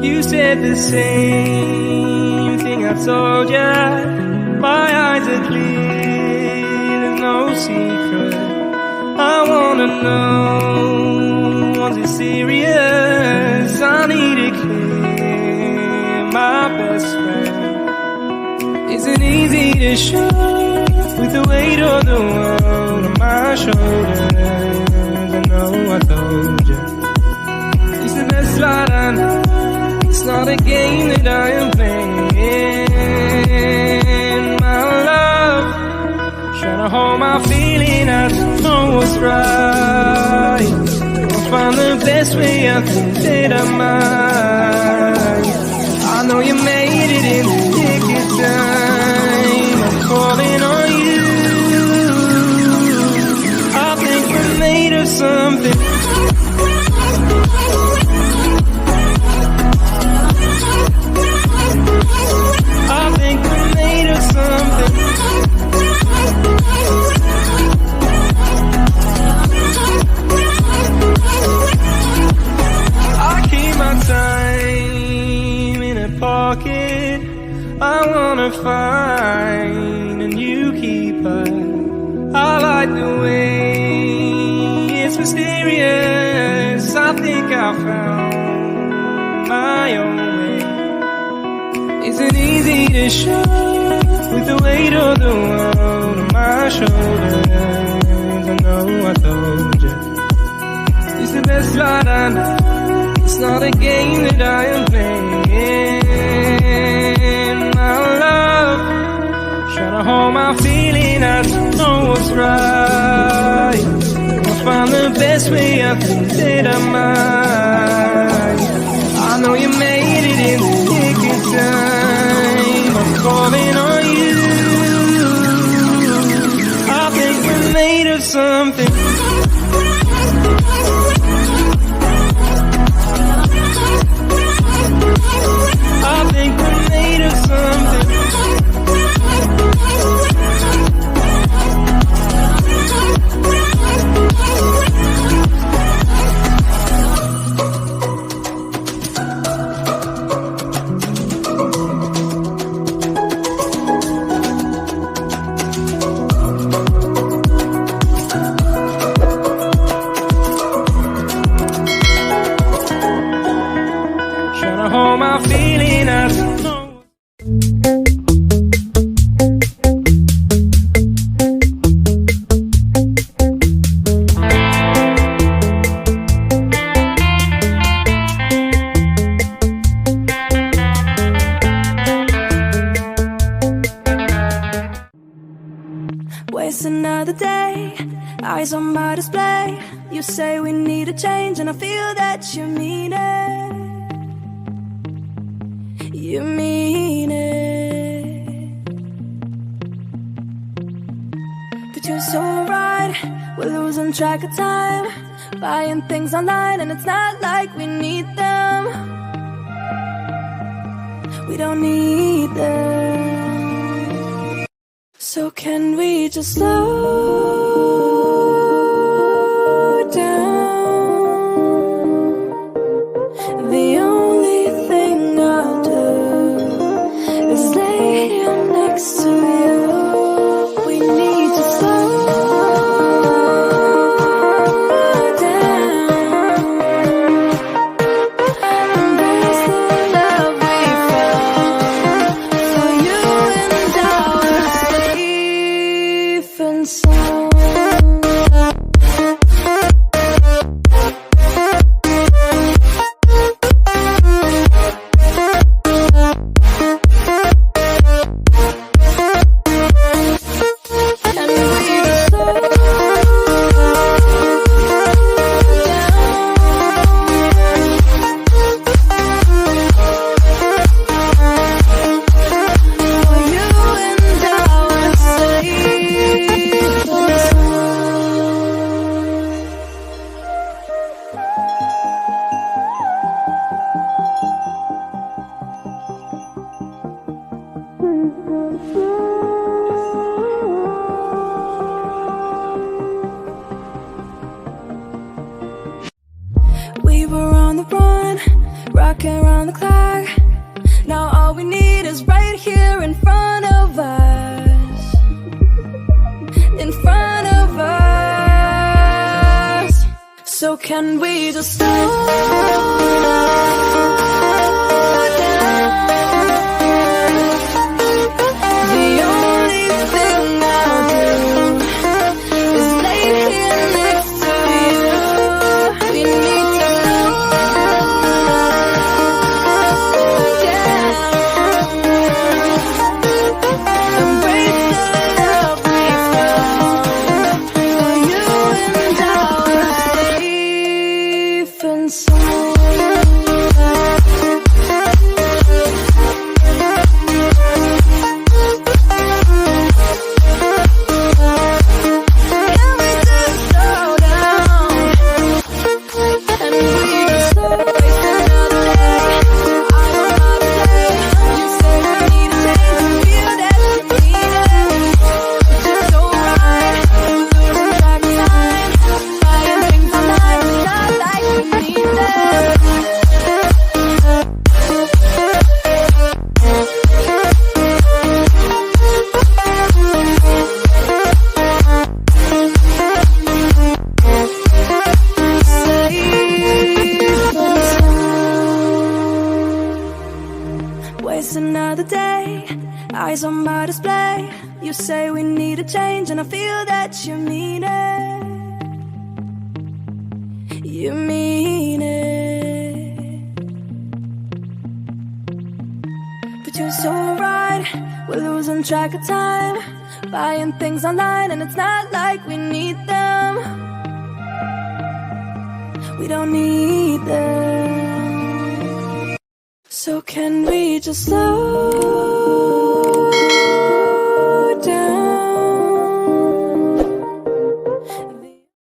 You said the same thing I told ya. My eyes are clear, there's no secret. I wanna know, was it serious? I need it clear, my best friend. Isn't easy to show, with the weight of the world on my shoulders. I know I told you, it's the best ride I know. It's not a game that I am playing. My love, trying to hold my feeling, I don't know what's right. I'll find the best way, I think that I might. I know you made it in the nick of time. I'm calling on you. I think we're made of something. I think we're made of something. I keep my time in a pocket. I wanna find a new keeper. I like the way it's mysterious. I think I found my own way. Isn't easy to show, with the weight of the world on my shoulders. I know I told you, it's the best ride I know. It's not a game that I am playing. My love, trying to hold my feeling, I don't know what's right. I'll find the best way, I think that I might. I know you made it in the nick of time. I'm calling on you. I think we're made of something. I think we're made of something. Hold my feeling, I don't know. Waste another day, eyes on my display. You say we need a change, and I feel that you mean it. You mean it. But you're so right, we're losing track of time, buying things online and it's not like we need them. We don't need them. So can we just slow down? The only thing I'll do is lay here next to you. We need to slow down. Embrace the love we found. For you and I are safe and sound. We were on the run, rocking around the clock. Now all we need is right here in front of us. In front of us. So can we just slow down? The only thing I'll do is lay here next to you. We need to slow down. Embrace the love we found. For you and I are safe and sound. Can we just slow down? And we just waste another day. I don't know to say. You say we need a change. Feel that you need it. Just so right. Losing track of time. Buying things online. It's not like we need them. Waste another day, eyes on my display. You say we need a change, and I feel that you mean it. You mean it. But you're so right, we're losing track of time. Buying things online, and it's not like we need them. We don't need them. So can we just slow